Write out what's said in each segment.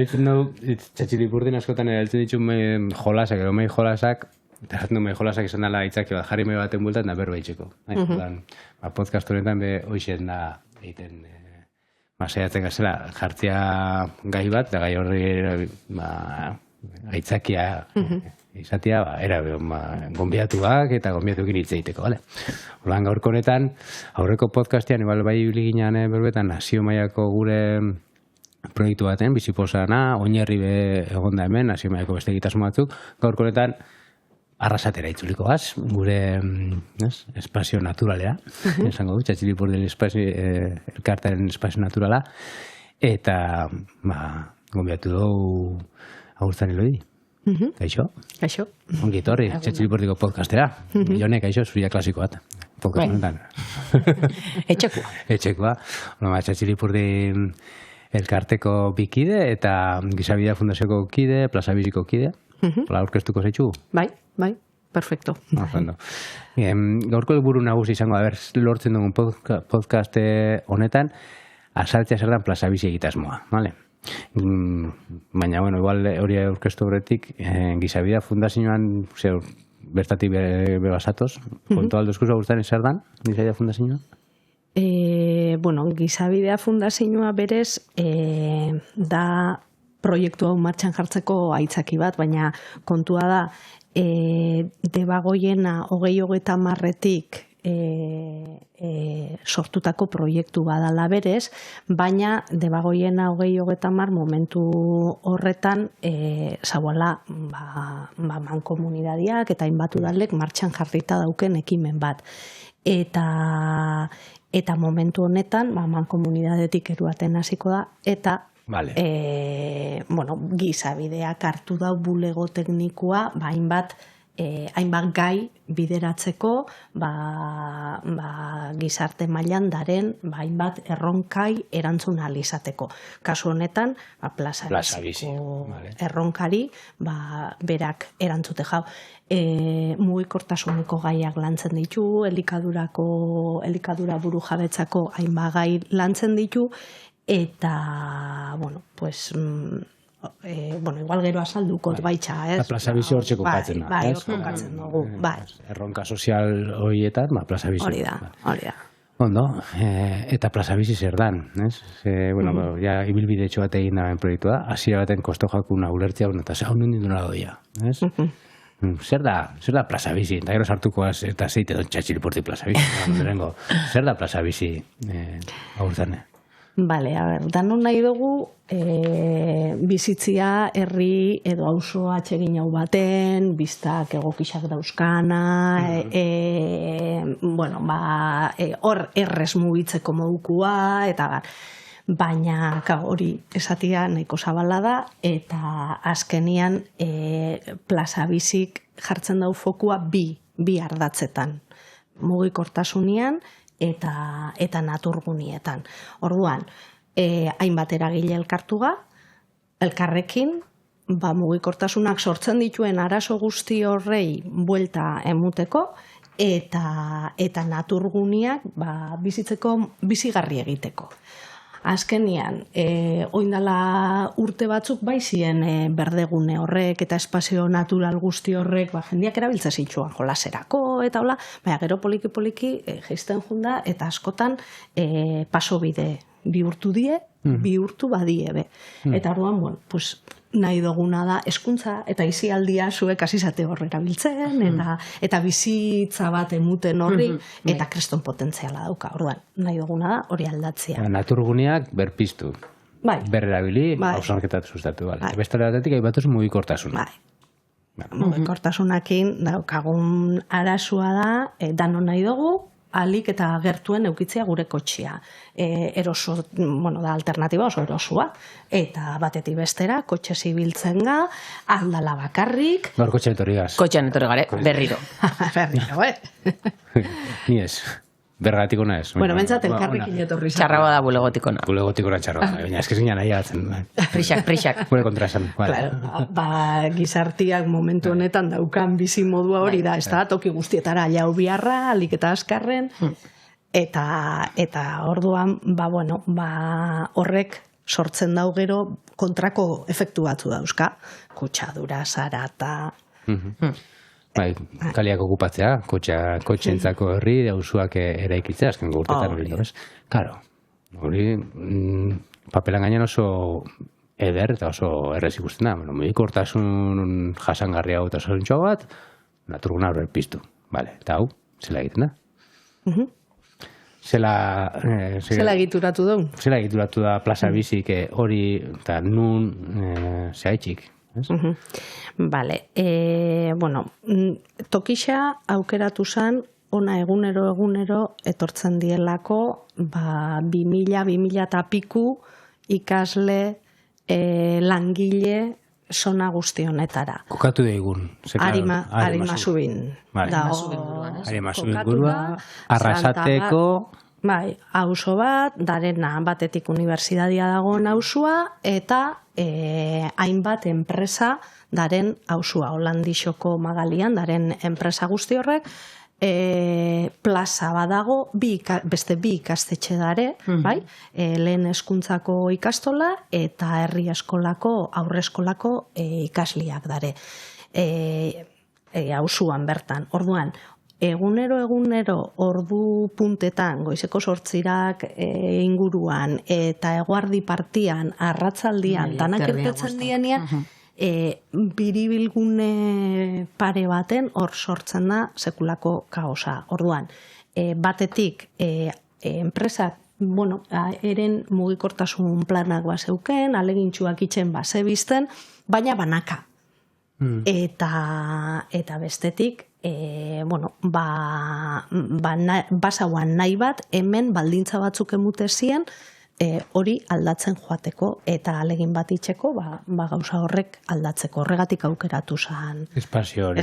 erabiltzen dugu, txatxilipurdin askotan erabiltzen ditu jolasak, edo mei jolasak, eta jaten du mei jolasak izan dela itzaki bat, jarri mei baten bultat, eta berba itxeko. Podcast honetan hoixen da egiten, saiatzen gazela, jartzea gai bat, da gai horri aitzakia izatea, gonbiatuak eta gonbiatuekin hitz egiteko, bale? Holan gaurko honetan, aurreko podcastean, igual bai biliginan berbetan, nazio mailako gure proiektu baten, biziposana, oinarri egon da hemen, nazio mailako beste egitasmo batzuk, gaurko honetan, arrasatera itzuliko gaz, gure espazio naturalea, esango du, Txatxilipurdin elkartaren espazio naturala, eta gonbiatu dugu agurtzan Elodi. Kaixo? Kaixo. Ongi etorri, Txatxilipurdiko podcastera. Jone, kaixo, zuria klasiko bat. Podcast honetan. Etxekua. Etxekua. Txatxilipurdin elkarteko bikide eta Gizabidea Fundazioko kide, Plaza Biziko kide. Hola, aurkeztuko zaitxu? Bai, perfecto. Gaurko buru nagusi izango, lortzen dugun podcast honetan, azaltzea zer dan Plaza Bizi egitasmoa, bale? Baina, bueno, igual hori aurkeztu horretik, Gizabidea Fundazioan, bertatik bebasatoz, kontu aldozkuz agurtzen zer dan, Gizabidea Fundazioa? Bueno, Gizabidea Fundazioa berez, da proiektu hau martxan jartzeko aitzaki bat, baina kontua da, Debagoiena 2030-etik sortutako proiektu badala berez, baina Debagoiena 2030 momentu horretan zauala mankomunidadiak eta hainbat udalek martxan jarrita dauken ekimen bat. Eta momentu honetan mankomunidadetik eruaten hasiko da, eta Gizabideak hartu dau bulego teknikoa, hainbat gai bideratzeko gizarte mailan daren hainbat erronkai erantzun ahal izateko. Kasu honetan, Plaza Biziko erronkari berak erantzute jau. Mugikortasuneko gaiak lantzen ditu, elikadura buru jabetzako hainbat gai lantzen ditu, eta, igual gero azaldukot baitxa, ez? Plaza Bizi hortxe kokatzen da. Bai, hor kokatzen dugu, bai. Erronka sozial horietan, Plaza Bizi. Hori da. Ondo, eta Plaza Bizi zer dan, ez? Ibilbide txo bat egin daben proiektua, hasiera baten kosto jakuna ulertzea, eta zaun nindun doia, ez? Zer da Plaza Bizi? Eta gero sartuko eta zeite don Txatxilipurdi Plaza Bizi. Zer da Plaza Bizi agurtzane? Bale, danon nahi dugu bizitzia herri edo auzo atsegin hau baten, biztak egokixak dauzkana, hor errez mugitzeko modukua, eta baina hori esatia nahiko zabala da, eta azkenian Plaza Bizik jartzen dau fokua bi ardatzetan. Mugikortasunian eta naturgunietan. Orduan, hainbat eragile elkartuga, elkarrekin, mugikortasunak sortzen dituen arazo guzti horrei buelta emuteko, eta naturguniak bizitzeko bizigarri egiteko. Azkenian, oindala urte batzuk zien berdegune horrek eta espazio natural guzti horrek jendiak erabiltza zitsuan jolaserako eta hola, baina gero poliki geisten junda eta askotan pasobide bihurtu badie be. Eta orduan, nahi duguna da hezkuntza eta isialdia zuek hasizate horre erabiltzen eta bizitza bat emuten horri eta kriston potentziala dauka. Orduan, nahi duguna da hori aldatzea. Naturguneak berpiztu. Berrerabili, hausnarketat sustatu. Beste batetik aibatuz mugikortasuna. Mugikortasunakin daukagun arazoa da, danon nahi dugu, alik eta gertuen eukitzea gure kotxea. Eroso, da alternatiba oso erosua. Eta batetik bestera, kotxe zibiltzen ga, aldala bakarrik. Gaur kotxean etorri gaz. Kotxean etorri gare, berriro. Ni ez. Bergatik ona ez. Bentsat elkarrekin etorri zan. Txarragoa da bulegotikona. Bulegotikona txarragoa. Baina ez kezina nahi atzen. Prixak. Gure kontra esan. Gizartiak momentu honetan daukan bizi modua hori da. Ez da, toki guztietara jau biharra, alik eta azkarren. Eta orduan, horrek sortzen dau gero kontrako efektu batzu dauzka. Kutsadura, zarata... Bai, kaliak okupatzea, kotxeentzako herri, auzoak eraikitzea, azken urtetan hori, ez? Claro, hori papelan gainean oso eder eta oso errez ikusten da. Mugikortasun jasangarria hau eta osaruntxo bat, naturguna horre piztu. Vale, eta hau, zela egiten da. Zela egituratu daun? Zela egituratu da plaza bizik hori eta nun zehaitxik. Vale, bueno, tokixa aukeratu zen, ona egunero etortzen dielako, 2000 eta piku ikasle, langile, zona guzti honetara. Kokatu daigun. Arima zubin. Arima zubin burua, Arrasateko... Bai, auzo bat, darena batetik unibertsitatea dagoen auzua, eta hainbat enpresa daren auzua. Holandixoko Magalian, daren enpresa guzti horrek, plaza badago, beste bi ikastetxe dare, bai? Lehen hezkuntzako ikastola eta herri eskolako, aurre eskolako ikasliak dare. Auzuan bertan. Orduan, egunero ordu puntetan, goizeko 8 inguruan, eta eguardi partian, arratzaldian, danak irtetzen dienean, biribilgune pare baten hor sortzen da sekulako kaosa. Orduan, batetik enpresak, bueno, eren mugikortasun planak bazeuken, alegintxuak itxen bazebizten, baina banaka. Eta bestetik, bueno, basauan nahi bat, hemen baldintza batzuk emute zien, hori aldatzen joateko eta alegin bat itxeko, gauza horrek aldatzeko. Horregatik aukeratu zen espazio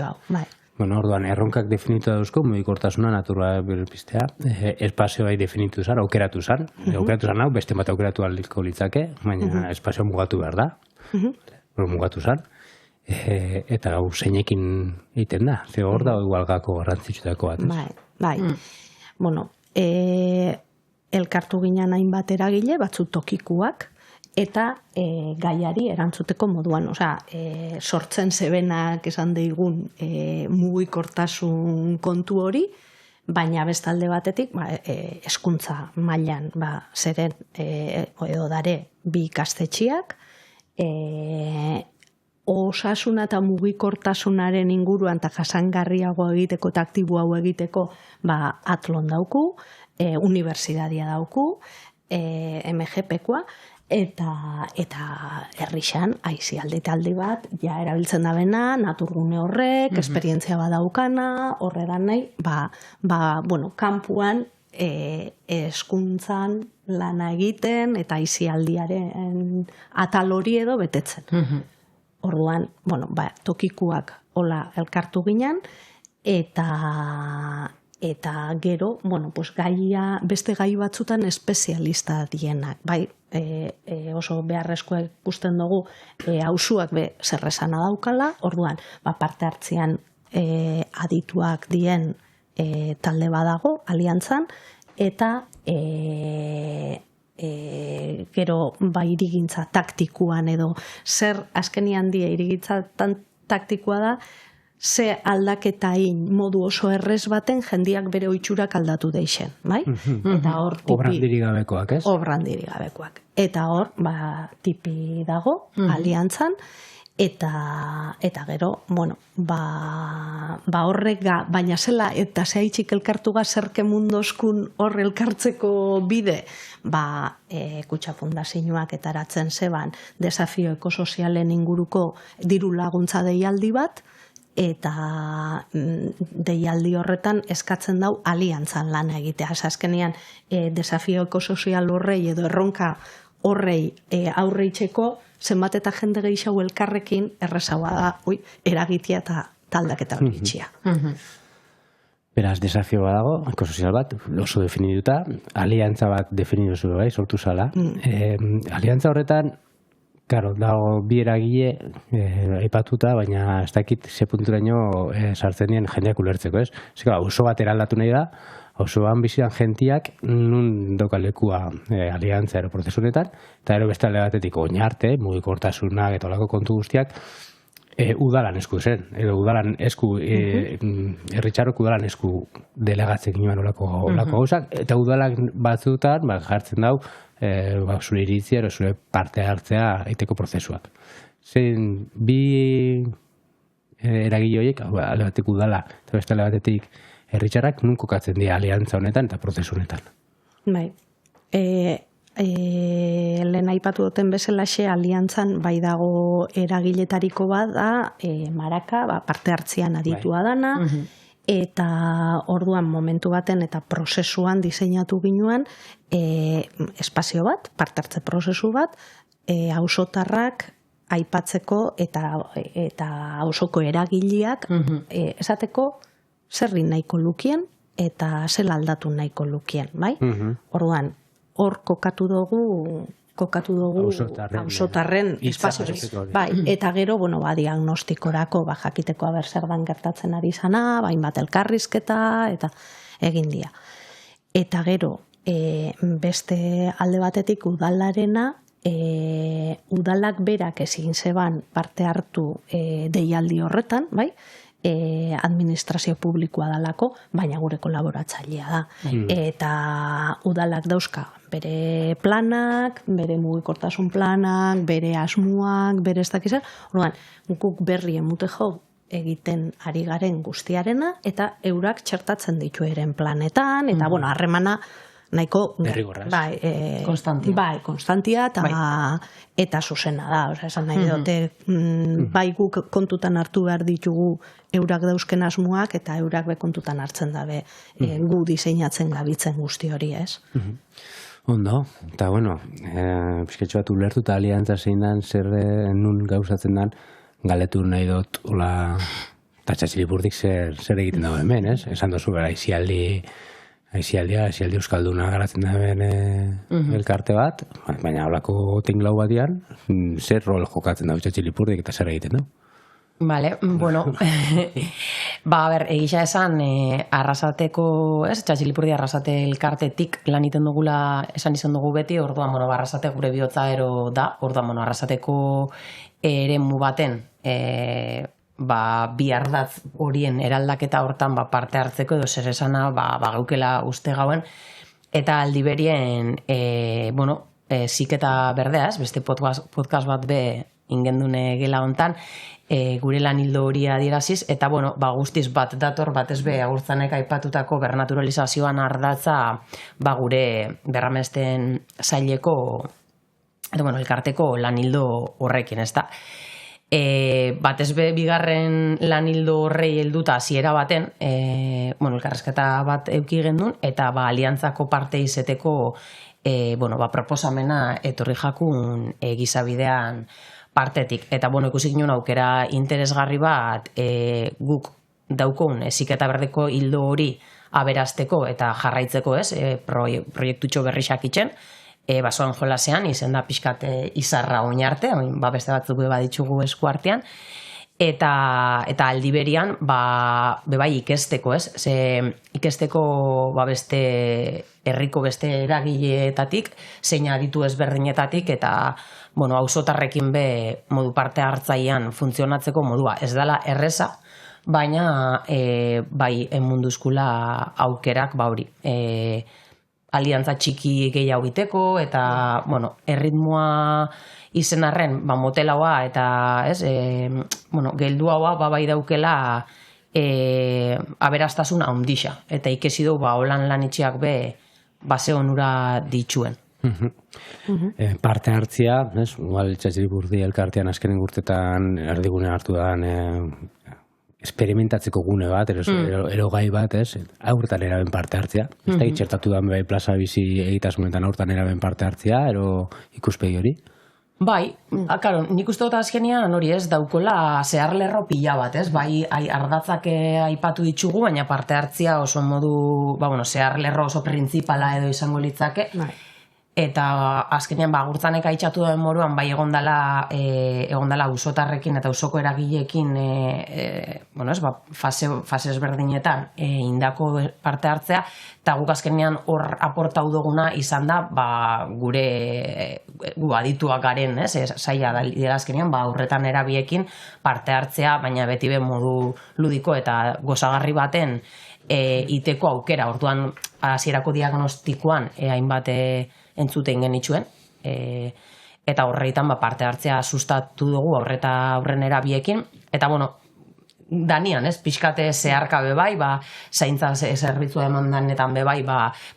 hau. Bai. Bueno, orduan, erronkak definitu dauzko, mugikortasuna, natura berpistea, espazioa definitu zan, aukeratu zan hau, beste bat aukeratu aldiko litzake, baina espazioa mugatu behar da, mugatu zan, eta gau zeinekin egiten da, ze hor da igual gako garrantzitsutako bat. Bai. Bueno, elkartu ginen hainbat eragile, batzu tokikuak, eta gaiari erantzuteko moduan. Osea, sortzen zebenak esan deigun mugikortasun kontu hori, baina bestalde batetik, hezkuntza mailan, zeren edo dare bi ikastetxiak, osasuna eta mugikortasunaren inguruan eta jasangarriago egiteko eta aktiboago egiteko atlon dauku, unibertsitatea dauku, MGP-koa, eta herrixan, aizialde talde bat, ja erabiltzen da bena, naturgune horrek, esperientzia badaukana, horregan nahi, bueno, kanpuan hezkuntzan lana egiten, eta aizialdiaren atal hori edo betetzen. Orduan, bueno, tokikuak hola elkartu ginen, eta gero, bueno, pues beste gai batzutan espezialista dienak, bai, oso beharrezkoa ikusten dugu auzuak zer esana daukala, orduan, parte hartzean adituak dien talde badago, aliantzan, eta gero irigintza taktikuan edo zer azkenian die irigintza taktikoa da, ze aldaketahin modu oso errez baten jendiak bere oitxurak aldatu deixen, bai? Eta hor tipi... Obrandiri gabekoak, ez? Obrandiri gabekoak. Eta hor, tipi dago, aliantzan, eta gero, bueno, horrek baina zela, eta zehaitxik elkartuga zerke mundoskun hor elkartzeko bide, Kutxa Fundazioak etaratzen zeban desafio ekosozialen inguruko diru laguntza deialdi bat, eta deialdi horretan eskatzen dau aliantzan lana egitea. Azkenean, desafio ekosozial horrei edo erronka horrei aurreitzeko zenbat eta jende gehiago elkarrekin errezagoa da eragitea eta taldaketa hori itxia. Beraz, desafio bat dago, ekosozial bat, oso definituta, aliantza bat definitu zuen bai, sortu zala. Aliantza horretan, claro, dago bi eragile aipatuta, baina ez dakit ze punturaino sartzen dien jendeak ulertzeko, ez? Zika, oso bat eraldatu nahi da, osoan bizian jentiak nun daukalekua aliantza ero prozesunetan, eta ero beste alde batetik oinarte, mugikortasunak eta olako kontu guztiak, udalan esku zen, edo udalan esku, herritxarrok udalan esku delegatzen ginoan olako gauzak, eta udalak batzutan jartzen dau zure iritzia ero zure parte hartzea eiteko prozesuak. Zein bi eragile horiek, alde batetik udala, eta beste alde batetik herritxarrak nun kokatzen dira aliantza honetan eta prozesu honetan. Bai. Lehen aipatu duten bezalaxe aliantzan bai dago eragiletariko bat da Maraka, parte hartzean aditua dana, eta orduan momentu baten eta prozesuan diseinatu ginuan espazio bat, parte hartze prozesu bat, auzotarrak aipatzeko eta auzoko eragileak esateko zerri nahiko lukien eta zel aldatu nahiko lukien, bai? Orduan, hor kokatu dugu auzotarren espazio. Bai, eta gero, diagnostikorako jakiteko zer dan gertatzen ari zana, bat elkarrizketa, eta egin dia. Eta gero, beste alde batetik udalarena, udalak berak ezin zeban parte hartu deialdi horretan, bai? Administrazio publikoa dalako, baina gure kolaboratzailea da. Eta udalak dauzka bere planak, bere mugikortasun planak, bere asmuak, bere ez dakizer. Orduan, guk berri emute jo egiten ari garen guztiarena, eta eurak txertatzen ditu eren planetan, eta harremana nahiko konstantia. Bai, konstantia eta zuzena da. Esan nahi dute, bai guk kontutan hartu behar ditugu eurak dauzken asmoak eta eurak be kontutan hartzen dabe gu diseinatzen gabitzen guzti hori, ez? Ondo, eta pixketxo bat ulertu eta aliantza zein dan, zer nun gauzatzen dan, galetu nahi dut, eta Txatxilipurdik zer egiten dago hemen, ez? Esan dozu bera, aizialdi euskalduna garatzen da hemen elkarte bat, baina holako tinglau batian, zer rol jokatzen da Txatxilipurdik eta zer egiten du? Vale, egisa esan, Arrasateko, Txatxilipurdi Arrasate elkartetik lan iten dugula esan izan dugu beti, orduan, Arrasate gure bihotza ero da, orduan, Arrasateko eremu baten, bi ardatz horien eraldaketa hortan parte hartzeko edo zer esana gaukela uste gauen, eta aldi berien, ziketa berdeaz, beste podcast bat be ingendune gela hontan, gure lan hildo hori adieraziz, eta guztiz bat dator, batez be agurtzanek aipatutako bernaturalizazioan ardatza gure berramesten zaileko, elkarteko lan hildo horrekin, ez da. Batez be bigarren lan hildo horrei helduta hasiera baten, elkarrezketa bat euki gendun, eta aliantzako parte izeteko proposamena etorri jakun gizabidean partetik. Eta ikusi ginen aukera interesgarri bat guk daukun ziketa berdeko hildo hori aberasteko eta jarraitzeko, ez, proiektutxo berrixak itxen, basoan jolasean, izen da pixkat izarra oinarte, beste batzuk baditzugu esku artean, eta aldi berian, bebai ikesteko, ez? Ze ikesteko beste herriko beste eragileetatik, zein aditu ezberdinetatik, eta auzotarrekin be modu parte hartzailean funtzionatzeko modua. Ez dela erreza, baina bai emunduzkula aukerak hori. Aliantza txiki gehiago egiteko, eta erritmoa izen arren, motelaua eta geldu haua bai daukela aberastasuna handixa. Eta ikesi du holan lanitxeak be base onura dituen. Parte hartzia, igual Txatxilipurdi elkartean azkenen urtetan erdigune hartu da experimentatzeko gune bat, ero gai bat, aurtan eraben parte hartzea. Ez da itxertatu da bai plaza bizi egitasmonetan aurtan eraben parte hartzea, ero ikuspegi hori? Bai, nik uste dut azkenean hori ez daukola zehar lerro pila bat, ez? Bai, ardatzak aipatu ditugu, baina parte hartzia oso modu, zehar lerro oso printzipala edo izango litzake. eta azkenean gurtzanek aitxatu duen moruan bai egondala usotarrekin eta usoko eragileekin fase ezberdinetan indako parte hartzea, eta guk azkenean hor aportau duguna izan da gure gu adituak garen, saia dela azkenean horretan erabiekin parte hartzea, baina beti be modu ludiko eta gozagarri baten iteko aukera. Orduan hasierako diagnostikoan hainbat entzuten genituen, eta horreitan parte hartzea sustatu dugu aurren erabiekin, eta Danian, pixkate zeharka bebai, zaintza zerbitzua eman danetan bebai,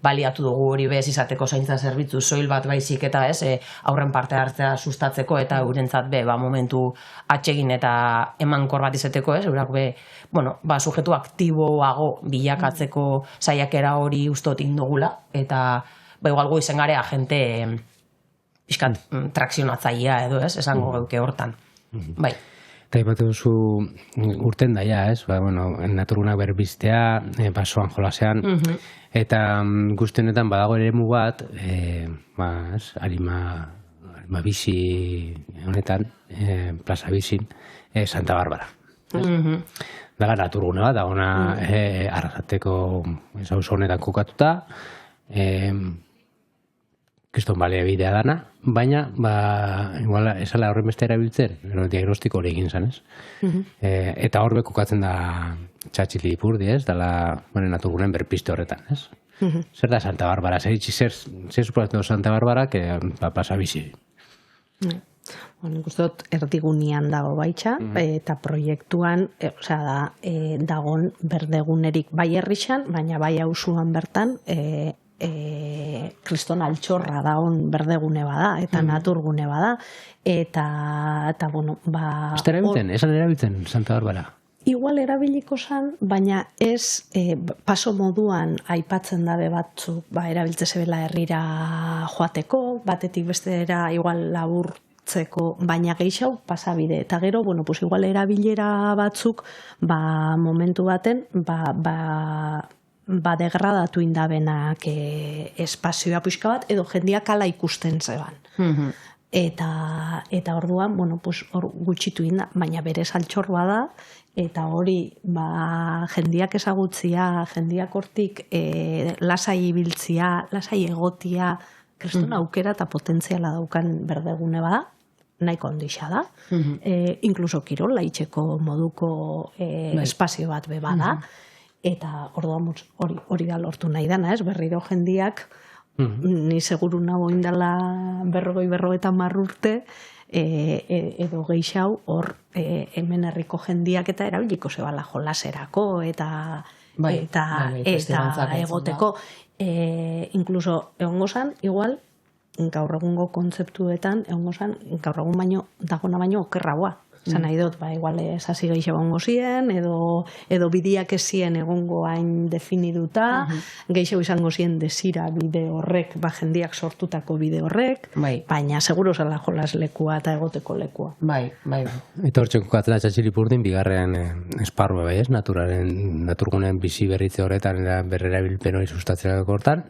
baliatu dugu hori bez izateko zaintza zerbitzu soil bat baizik eta aurren parte hartzea sustatzeko eta eurentzat momentu atsegin eta emankor bat izateko eurak sujetu aktiboago bilakatzeko saiakera hori ustotin dugula, eta igual gu izen garea jente pixkat trakzionatzailea edo esango geuke hortan. Bai. Eta ipatu duzu urten daia, naturgunak berbiztea, basoan jolasean, eta guztienetan badago eremu bat, arima bizi honetan, plaza bizin, Santa Barbara. Dala naturgune bat, da ona Arrasateko auzo honetan kokatuta, kriston balea bidea dana, baina, igual, esala horren beste erabiltzen, diagnostiko hori egin zan, eta hor kokatzen da Txatxili Ipurdi, dala, naturgunen berpiste horretan, Zer da Santa Barbara? Zer suposatzen du Santa Barbara, pasa bizi? Nik uste dut erdigunian dago baitxa, eta proiektuan, dagon berdegunerik bai herrixan, baina bai auzuan bertan, kriston altxorra daun berdegune bada, eta naturgune bada, eta esan erabiltzen Santa Barbara? Igual erabiliko zan, baina ez paso moduan aipatzen dabe batzuk, erabiltze zebela herrira joateko, batetik bestera igual laburtzeko, baina gehiago pasabide, eta gero, igual erabilera batzuk, momentu baten, degradatu indabenak espazioa puixka bat, edo jendiak ala ikusten zeban. Eta orduan, hor gutxitu inda, baina berez altxorroa da, eta hori jendiak ezagutzia, jendiak hortik lasai ibiltzia, lasai egotia, kriston aukera eta potentziala daukan berdegune bada, nahiko ondixa da. Inkluso kirol laitzeko moduko espazio bat bada, eta orduan hori da lortu nahi dana, berriro jendiak, ni seguru nago indala 40 urte, edo gehiago hor hemen herriko jendiak eta erabiliko zebala jolaserako eta egoteko. Inkluso egongo zan, igual, gaur egungo kontzeptuetan, egongo zan, gaur egun dagona baino okerragoa. Zan nahi dut, igual esasi gehiago egongo ziren, edo bidiak ezien egongo hain definiduta, gehiago izango ziren desira bide horrek, jendiak sortutako bide horrek, baina seguro zela jolas lekua eta egoteko lekua. Bai. Eta hor txeko katzela Txatxili Ipurdin, bigarren esparrua bai, naturgunen bizi berritze horretan berrerabilpen hori sustatzerako hortan,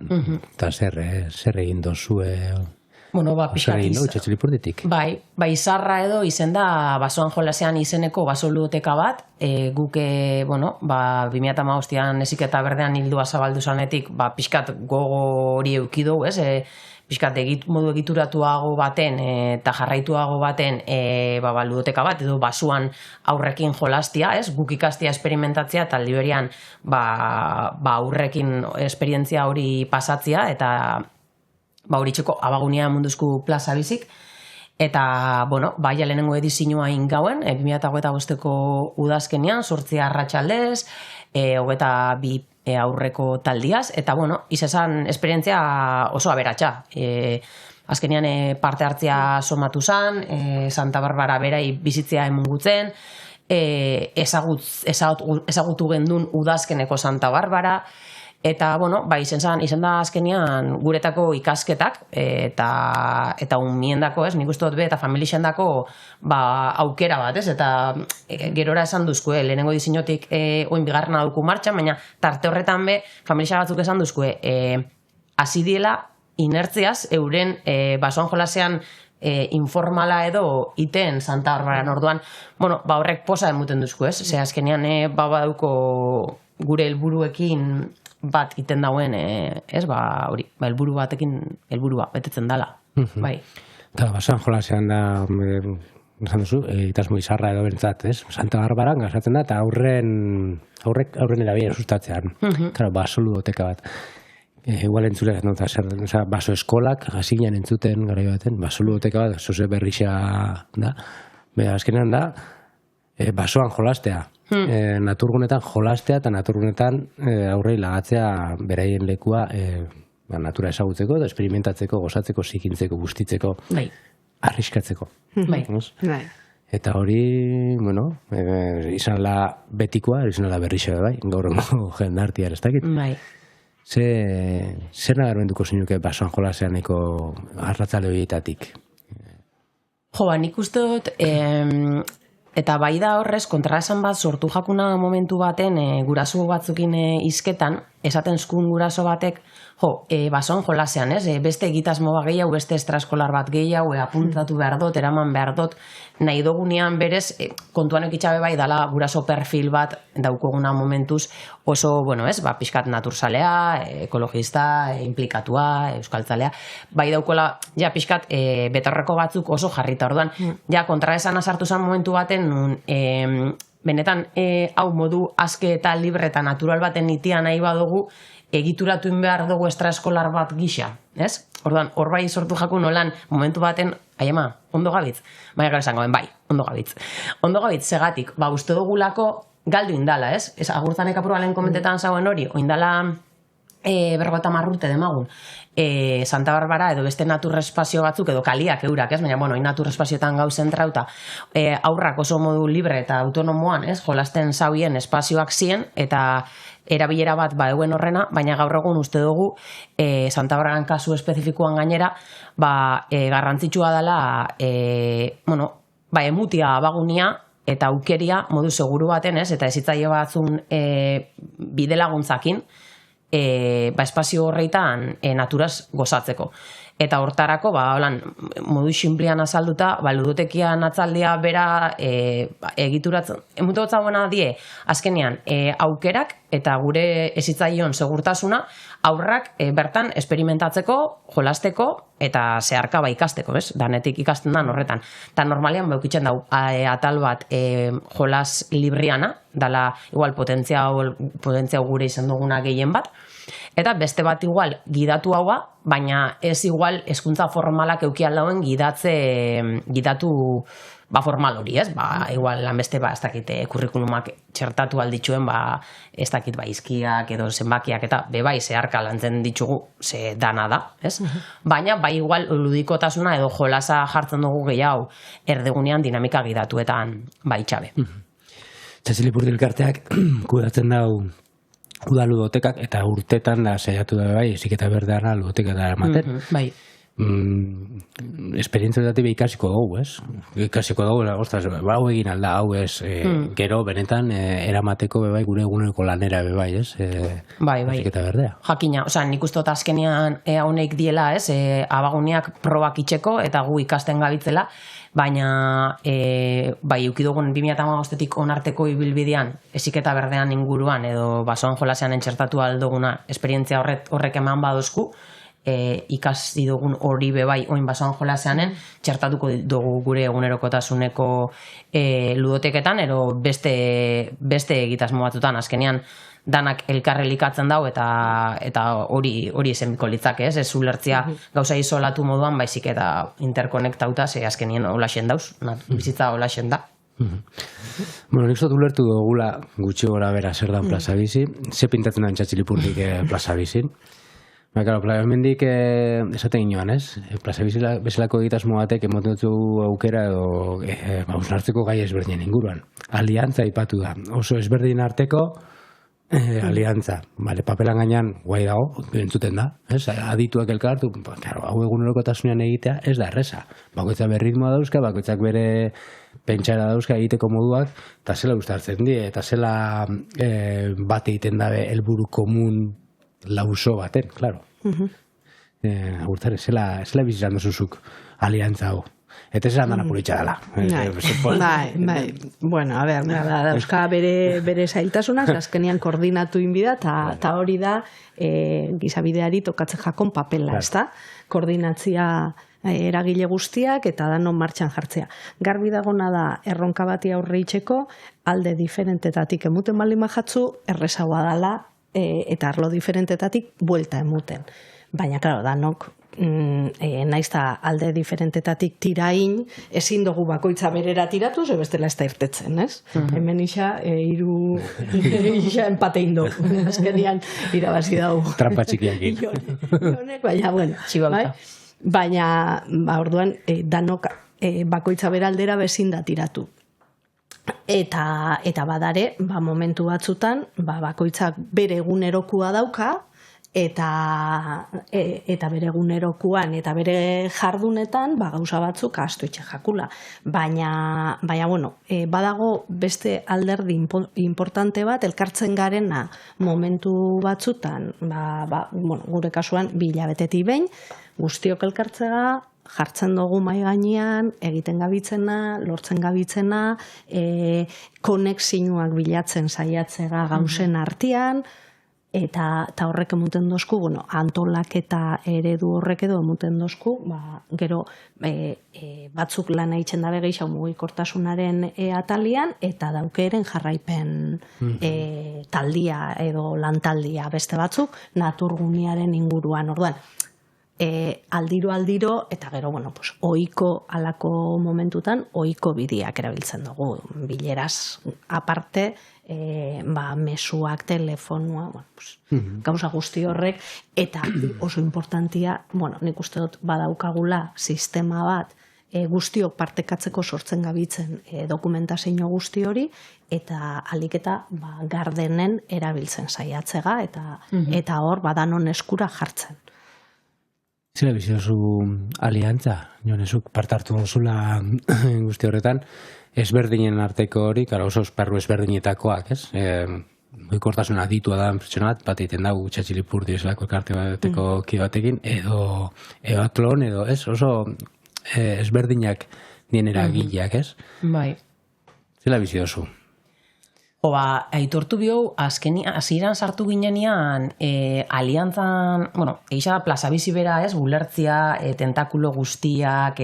eta zer egin dozue... Txatxili Ipurditik. Bai, izarra edo izen da basoan jolasean izeneko baso ludoteka bat, guke, 2015an eziketa berdean hildua zabaldu zanetik, pixkat gogo hori eukidu, pixkat modu egituratuago baten eta jarraituago baten ludoteka bat, edo basuan aurrekin jolastia, guk ikastia esperimentatzea, eta liberian aurrekin esperientzia hori pasatzea, eta horitzeko abagunia munduzko plaza bizik, eta, lehenengo edizioa ingauen, 2025ko udazkenean, 8 arratsaldez, 22 aurreko taldiaz, eta, izan esperientzia oso aberatsa. Azkenean parte hartzea somatu zan, Santa Barbara berai bizitzea emungutzen, ezagutu gendun udazkeneko Santa Barbara, eta, izan da azkenean guretako ikasketak, eta unmiendako, nik uste dut be, eta familixendako aukera bat, eta gerora esan duzkue, lehenengo disinotik oin bigarrena duku martxan, baina tarte horretan be, familixa batzuk esan duzkue, hasi diela inertziaz, euren basoan jolasean informala edo iten Santa Barbaran orduan, bueno, ba horrek posa emuten duzku, ez? Ze azkenean badauko gure helburuekin bat iten dauen, ez? Ba hori, ba helburua betetzen dala. Bai. Eta basoan jolasean da esan duzu, itasmo izarra edo bentzat, ez? Santa Barbaran gazatzen da, eta aurrek erabila sustatzean. Claro, baso ludoteka bat. Igual entzulek, baso eskolak, hasinan entzuten garai baten, baso ludoteka bat, zoze berrixa da. Azkenean da, basoan jolastea. Naturgunetan jolastea eta naturgunetan aurrei lagatzea beraien lekua natura ezagutzeko, experimentatzeko, gozatzeko, zikintzeko, bustitzeko, arriskatzeko. Eta hori, bueno, izanala betikoa, izanala berrixa bai, gaur jendartia ez dakit. Zer nagarmenduko zinuke basoan jolaseaneko arratzale horietatik? Nik uste dut, eta bai da horrez, kontraesan bat sortu jakuna momentu baten guraso batzukin izketan, esaten zkun guraso batek, basoan jolasean, ez? Beste egitasmo bat gehiago, beste estraskolar bat gehiago, apuntatu behar dut, eraman behar dut, nahi dogunean berez, kontuan ekitxabe bai dala guraso perfil bat daukoguna momentuz, oso, bueno, ez, pixkat naturzalea, ekologista, implikatua, euskaltzalea, bai daukola, ja, pixkat, betarreko batzuk oso jarrita, orduan, ja, kontraesan asartu zen momentu baten, nun, benetan, hau modu aske eta libre eta natural baten itia nahi badugu, egituratuin behar dugu estraeskolar bat gisa, ez? Orduan, hor bai sortu jaku nolan, momentu baten, aiema, ondo gabitz? Baina gara esango, bai, ondo gabitz. Ondo gabitz, segatik, uste dugulako galdu indala, ez? Ez agurtzanek apuralen komentetan zauen hori, oindala bergota marrurte demagun, Santa Barbara edo beste naturrespazio batzuk edo kaliak eurak, ez? Baina, bueno, naturrespazioetan gauzen trauta, aurrak oso modu libre eta autonomoan, ez? Jolasten zauien espazioak zien, eta erabilera bat euen horrena, baina gaur egun uste dugu Santa Barbaran kasu espezifikoan gainera, garrantzitsua dela, emutia abagunia eta aukeria modu seguru baten, ez? Eta ezitzaile batzun bide laguntzakin, espazio horreitan naturaz gozatzeko. Eta hortarako, modu xinplian azalduta, ludotekian atzaldia bera egituratzen, emutu gotzagoena die, azkenean, aukerak eta gure ezitzaion segurtasuna, aurrak bertan esperimentatzeko, jolasteko, eta zeharka ikasteko, ez? Danetik ikasten da horretan. Eta normalian baukitzen dau, atal bat jolas libriana, dala igual potentzia gure izan duguna gehien bat, eta beste bat igual gidatu haua, baina ez igual hezkuntza formalak eukial dauen gidatu formal hori, ez? Igual lanbeste ez dakit kurrikulumak txertatu alditxuen, ez dakit izkiak edo zenbakiak eta bebai zeharka lantzen ditugu ze dana da, ez? Baina igual ludikotasuna edo jolasa jartzen dugu gehiago erdegunean dinamika gidatuetan itxabe. Txatzilipurdi elkarteak kudatzen dau uda ludotekak eta urtetan da saiatu da ezik eta berdana ludoteka da ematen. Bai. Esperientzietatik ikasiko dugu, ez? Ikasiko dugu, ostras, hau egin alda, hau ez, gero benetan eramateko gure eguneko lanera ez? Bai. Ezik eta berdea. Jakina, nik uste dut azkenean honek diela, ez? Abaguniak probak itxeko eta gu ikasten gabitzela, baina eukidugun 2015-etik onarteko ibilbidean, ezik eta berdean inguruan, edo basoan jolasean entxertatu alduguna, esperientzia horrek eman badozku, ikasi dugun hori bebai oin basoan jolaseanen, txertatuko dugu gure egunerokotasuneko ludoteketan, ero beste egitasmo batzutan, azkenean danak elkarrelikatzen dau eta hori esenbiko litzake, ez ulertzia gauza isolatu moduan, baizik eta interkonektauta, ze azkenien holaxen dauz, bizitza holaxen da. Bueno, nik zot ulertu dugula gutxi gora bera zer da plaza bizi, ze pintatzen da Txatzilipurdik plaza bizin. Claro, hemendik esaten inoan, ez? Plaza bezalako egitasmo batek emoten dutzu aukera edo hausnartzeko gai ezberdinen inguruan. Aliantza ipatu da. Oso ezberdin arteko aliantza. Papelan gainean guai dago, entzuten da. Adituak elkartu, hau egunerokotasunean egitea ez da erreza. Bakoitzak bere ritmoa dauzka, bakoitzak bere pentsara dauzka egiteko moduak, eta zela uztartzen die, eta zela bat egiten dabe helburu komun lauso baten, klaro. Agurtzare, zela bizizan duzuzuk aliantza hau. Eta ez eran apurritxa dela. Bai. Bueno, a ver, dauzka bere zailtasunak, azkenian koordinatu inbida, eta hori da gizabideari tokatzen jakon papela, ezta? Koordinatzia eragile guztiak eta danon martxan jartzea. Garbi dagona da erronka bati aurre itxeko, alde diferentetatik emuten baldin majatzu, errezagoa dala eta arlo diferentetatik buelta emuten. Baina, klaro, danok naizta alde diferentetatik tirain, ezin dugu bakoitza berera tiratu, ze bestela ez da irtetzen, ez? Hemen isa, isa empate indo. Azkenian irabazi dago. Trampa txikiakin. Jonek, baina, bueno. Txibauta. Baina, orduan, danok bakoitza beraldera bezin da tiratu. Eta badare, momentu batzutan, bakoitzak bere egunerokua dauka, eta bere egunerokuan eta bere jardunetan gauza batzuk ahaztu itxe jakula. Baina bueno, badago beste alderdi importante bat, elkartzen garena momentu batzutan, bueno, gure kasuan 2 hilabetetik behin, guztiok elkartzega, jartzen dugu mai gainean, egiten gabitzena, lortzen gabitzena, konexioak bilatzen saiatzega gauzen artean, eta horrek emuten dozku, bueno, antolaketa eredu horrek edo emuten dozku, gero batzuk lan eitzen dabe gehiago mugikortasunaren atalian, eta daukeren jarraipen taldia edo lantaldia beste batzuk, naturguniaren inguruan, orduan. Aldiro, eta gero, bueno, pues, oiko alako momentutan, oiko bideak erabiltzen dugu, bileraz aparte, mesuak, telefonua, bueno, pues, gauza guzti horrek, eta oso importantia, bueno, nik uste dut badaukagula sistema bat, guztiok partekatzeko sortzen gabitzen dokumentazio guzti hori, eta aliketa gardenen erabiltzen saiatzega, eta hor badanon eskura jartzen. Zela biziozu aliantza, Jonezuk, partartu duzula guzti horretan, ezberdinen arteko hori, oso esparru ezberdinetakoak, ez? Mugikortasuna aditua da pertsona bat egiten dago Txatxilipurdi esalako elkarte bateko kibatekin, edo atlon, edo ez, oso ezberdinak dien eragileak, ez? Bai. Zela biziozu? Aitortu bihau, hasieran sartu ginenean, aliantzan, bueno, eixa plaza bizi bera, ez, ulertzia, tentakulo guztiak,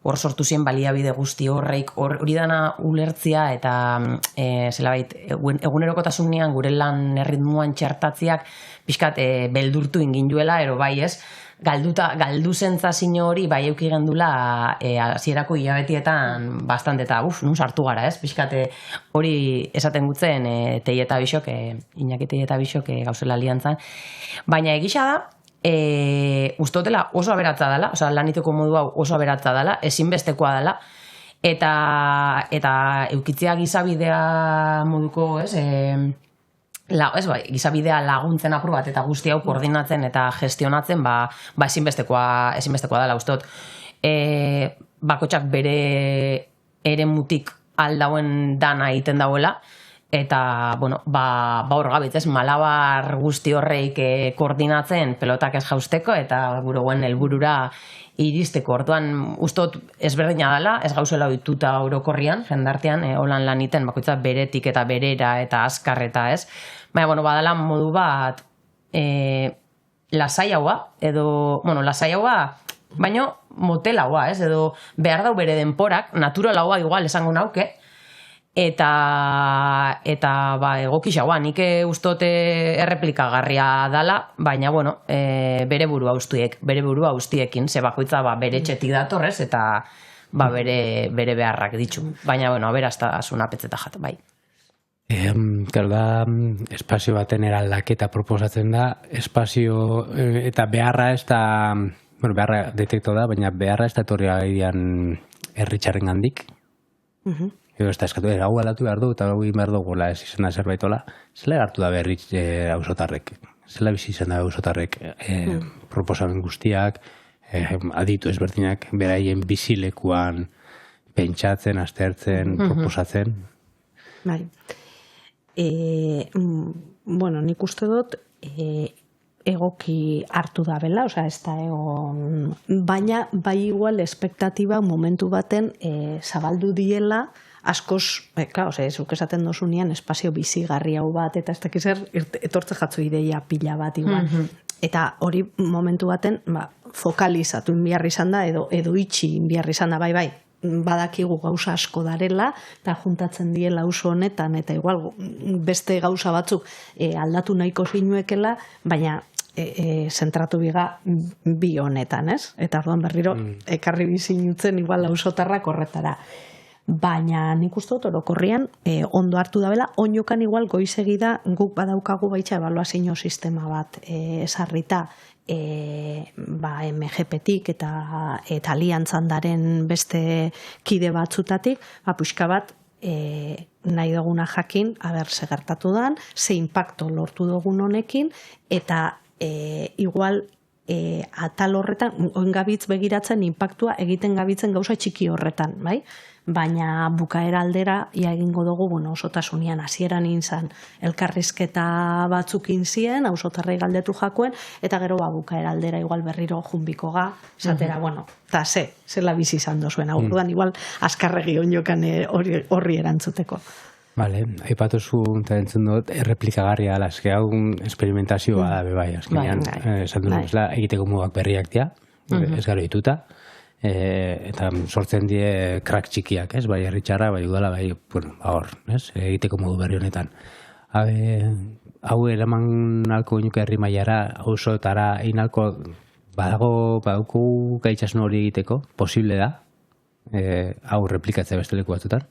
hor sortu zien baliabide guzti horreik, hori dana ulertzia, eta zelabait, egunerokotasunean gure lan erritmuan txertatziak, pixkat, beldurtu ingin duela, ero bai, ez, galdu zentzazio hori bai euki gendula hasierako hilabetietan bastante eta nun sartu gara, ez? Pixkate hori esaten gutzen Tei eta Bixok, Iñaki Tei eta Bixok gauzela aliantzan. Baina egisa da, ustotela oso aberatza dela, oza, laniteko modu hau oso aberatza dela, ezinbestekoa dela, eta eukitzea gizabidea moduko, ez, gizabidea laguntzen apur bat eta guzti hau koordinatzen eta gestionatzen ezinbestekoa dela usteot. Bakotxak bere eremutik aldauen dana egiten dauela eta, bueno, hor gabitz, ez, malabar guzti horreik koordinatzen pelotak ez jausteko eta guroen helburura iristeko. Orduan, usteot ezberdina dela, ez gauzela ohituta orokorrian, jendartean, holan laniten, bakoitza beretik eta berera eta azkar eta ez. Baina, bueno, badala modu bat lasai haua, edo, bueno, lasai haua, baina motel haua, ez, edo behar dau bere denporak, natural haua igual esango nauke, eta egokixaua, nik ustote erreplikagarria dala, baina, bueno, bere burua ustiekin, ze bakoitza bere txetik datorrez, eta bere beharrak ditzu. Baina, bueno, aberaztasun apetzeta jat, bai. Claro, da, espazio baten eraldaketa proposatzen da, espazio eta beharra ez da, bueno, beharra detekto da, baina beharra ez da etorria gaidean herritxarren gandik. Edo ez da eskatu, hau aldatu behar du, eta hau behar duguela ez izan da zerbaitola. Zela hartu da berriz auzotarrek? Zela bizi izan da auzotarrek proposamen guztiak, aditu ezberdinak, beraien bizilekuan pentsatzen, aztertzen, proposatzen? Bai. Bueno, nik uste dut egoki hartu da bela, osea, ez da egon, baina bai igual espektatiba momentu baten zabaldu diela, askoz, claro, zuk esaten dozunean espazio bizigarri hau bat, eta ez dakiz etortze jatzu ideia pila bat igual. Eta hori momentu baten fokalizatu inbiarri izan da, edo itxi inbiarri izan da, bai, badakigu gauza asko darela, eta juntatzen diela oso honetan, eta igual beste gauza batzuk aldatu nahiko zinuekela, baina zentratu biga bi honetan, ez? Eta orduan berriro, ekarri bizinutzen igual ausotarrak horretara. Baina nik uste dut orokorrian ondo hartu dabela, oinokan igual goizegida guk badaukagu baitza ebaluazio sistema bat esarrita MGP-tik eta aliantzan daren beste kide batzutatik, puxka bat nahi duguna jakin, ze gertatu dan, ze impacto lortu dugun honekin, eta igual atal horretan, oingabitz begiratzen impactua egiten gabitzen gauza txiki horretan, bai? Baina bukaera aldera ia egingo dugu, osotasunean hasieran inzan elkarrizketa batzuk inzien, ausotarrei galdetu jakuen, eta gero bukaera aldera igual berriro junbiko ga, esatera, eta zela bizi izan dozuen, aurduan igual askarregi onjokan horri erantzuteko. Vale, aipatu zu eta entzun dut erreplikagarria dela, eske hau esperimentazioa da bai, azkenean esan duen bezala egiteko moduak berriak dira, ez gero dituta, eta sortzen die krak txikiak, ez, bai herritxarra, bai udala, bai, hor, ez, egiteko modu berri honetan. Hau eraman nalko inuka herri mailara, ausotara, inalko, badauku gaitxasun hori egiteko, posible da, hau replikatzea beste leku batzutan.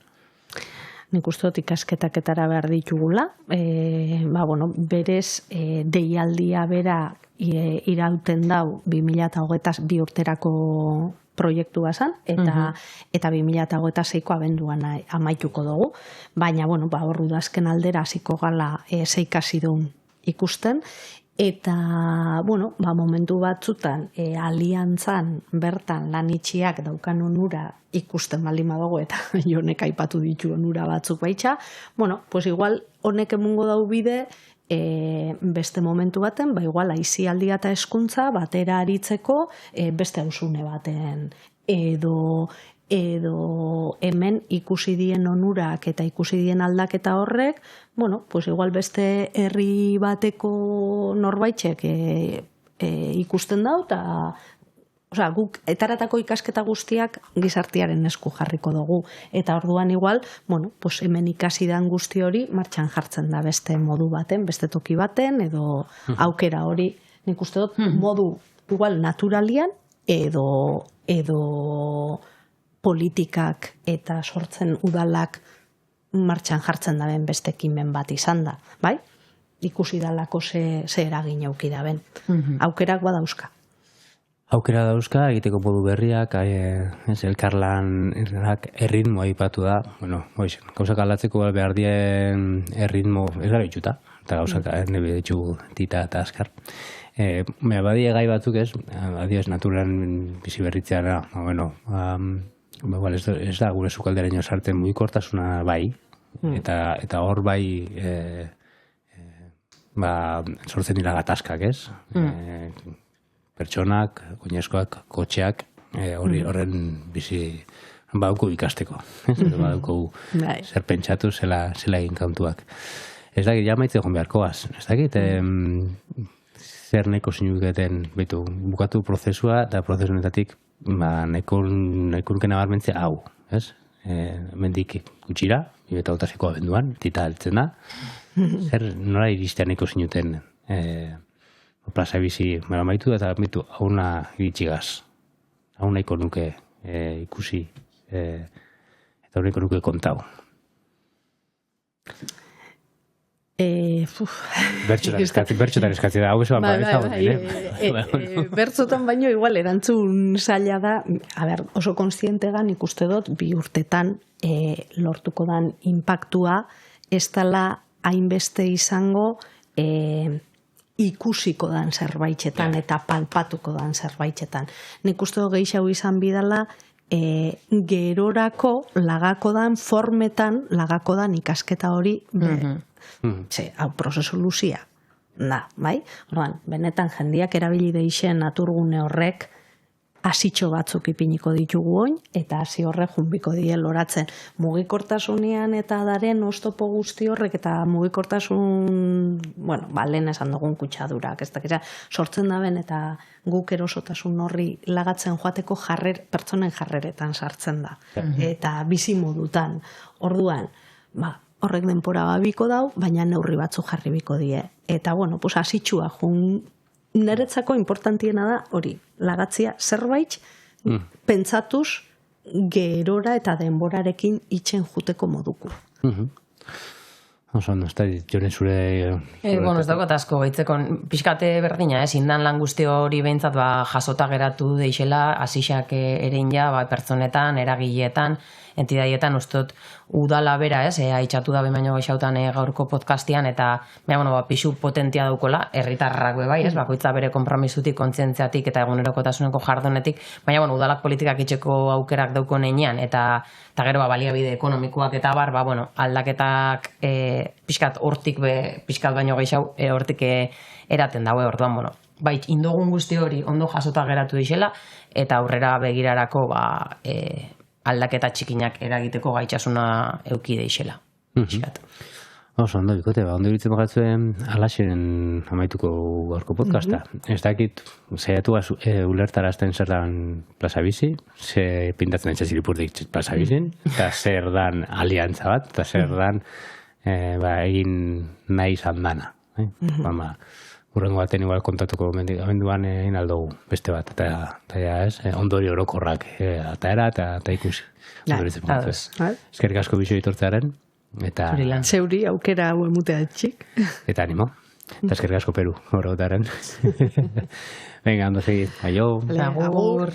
Nik uste dut ikasketaketara behar ditugula. Berez, deialdia bera irauten dau 2022 urterako proiektua zen, eta 2026ko abenduan amaituko dugu. Baina, hor udazken aldera hasiko gala zeikasidun ikusten, eta, momentu batzutan aliantzan bertan lan itxiak daukan onura ikusten baldin badago, eta jonek aipatu ditu onura batzuk baitxa, igual honek emungo dau bide beste momentu baten, igual aizialdia eta eskuntza batera aritzeko beste ausune baten, edo hemen ikusi dien onurak eta ikusi dien aldaketa horrek, igual beste herri bateko norbaitxek ikusten dau, eta guk etaratako ikasketa guztiak gizartearen esku jarriko dugu. Eta orduan igual, hemen ikasidan guzti hori martxan jartzen da beste modu baten, beste toki baten, edo aukera hori, nik uste dut, modu igual naturalian, edo politikak eta sortzen udalak martxan jartzen daben beste ekimen bat izan da, bai? Ikusi dalako ze eragin auki daben. Aukerak badauzka. Aukera dauzka, egiteko modu berriak, elkarlan erritmoa aipatu da, gauzak aldatzeko behar dien erritmo ez gara itxuta, eta gauzak nebe ditxu tita eta askar. Badie gai batzuk ez, adioz naturan bizi berritzeara, ez da gure sukalderaino sartzen mugikortasuna bai, eta hor bai sortzen dira gatazkak ez, pertsonak, oinezkoak, kotxeak, horren bizi badauko ikasteko, badauko zer pentsatu zela egin kantuak. Ez dakit, jamaitze egon beharkoaz, ez dakit, zer nahiko zinuketen, bukatu prozesua, eta prozesunetatik nahiko nuke nabarmentzea hau, ez? Mendik gutxira, 2008ko abenduan, tita altzen da, zer nora iristea nahiko zinuten plaza bizi maitu eta hauna iritsigaz. Hau nahiko nuke ikusi eta hau nahiko nuke kontau. Bertxotan eskatzen da, hau esan bertzotan baino igual erantzun zaila da, oso konstientegan ikuste dut bi urtetan lortuko dan impactua ez dela hainbeste izango ikusiko dan zerbaitxetan eta palpatuko dan zerbaitxetan. Nik uste dut gehiago izan bidala gerorako lagako dan formetan lagako dan ikasketa hori hau prozesu luzia. da, bai? Orduan, benetan jendiak erabili deixen naturgune horrek hasitxo batzuk ipiniko ditugu oin, eta hasi horrek junbiko die loratzen. Mugikortasunean eta daren oztopo guzti horrek eta mugikortasun, bueno, lehen esan dugun kutsadurak, ez dakit, sortzen daben eta guk erosotasun horri lagatzen joateko pertsonen jarreretan sartzen da. Eta bizi modutan. Orduan, horrek denpora babiko dau, baina neurri batzu jarri biko die. Eta, bueno, pues hasitxua niretzako importantiena da hori, lagatzia zerbait pentsatuz gerora eta denborarekin itxen juteko moduko. Oso, no, ez da, Jone zure... Bueno, ez daukot asko gaitzeko, pixkate berdina, indan lan guzti hori behintzat jasota geratu deixela, asixak erein ja, pertsonetan, eragileetan, entidaietan, ustot, udala bera, haitxatu da baino gaixautan gaurko podcastian, eta, pixu potentia daukola, herritarrak bai, bakoitza bere konpromizutik, kontzientziatik eta egunerokotasuneko jardonetik, baina, udalak politikak itxeko aukerak dauko neinean, eta gero baliabide ekonomikoak eta bar, aldaketak pixkat hortik, pixkat baino gehiago, hortik eraten daue, orduan, bai, indogun guzti hori ondo jasota geratu dixela, eta aurrera begirarako, aldaketa txikinak eragiteko gaitasuna euki deixela. Oso, ondo, bikote, ondo iritzen bagatzuen alaxen amaituko gaurko podcasta. Ez dakit, zaiatu ulertarazten zer dan Plaza Bizi, ze pintatzen etxasiripurdik Plaza Bizin, eta zer dan aliantza bat, eta zer dan egin nahi izan dana. Urrengo baten igual kontatuko amenduan egin aldugu beste bat, eta ondori orokorrak ataera eta ikusi. Eskerrik asko bizo itortzearen, eta... Zeuri aukera hau emutea txik. Eta animo. Eta eskerrik asko Peru, horretaren. Venga, ondo segi. Aio. Agur.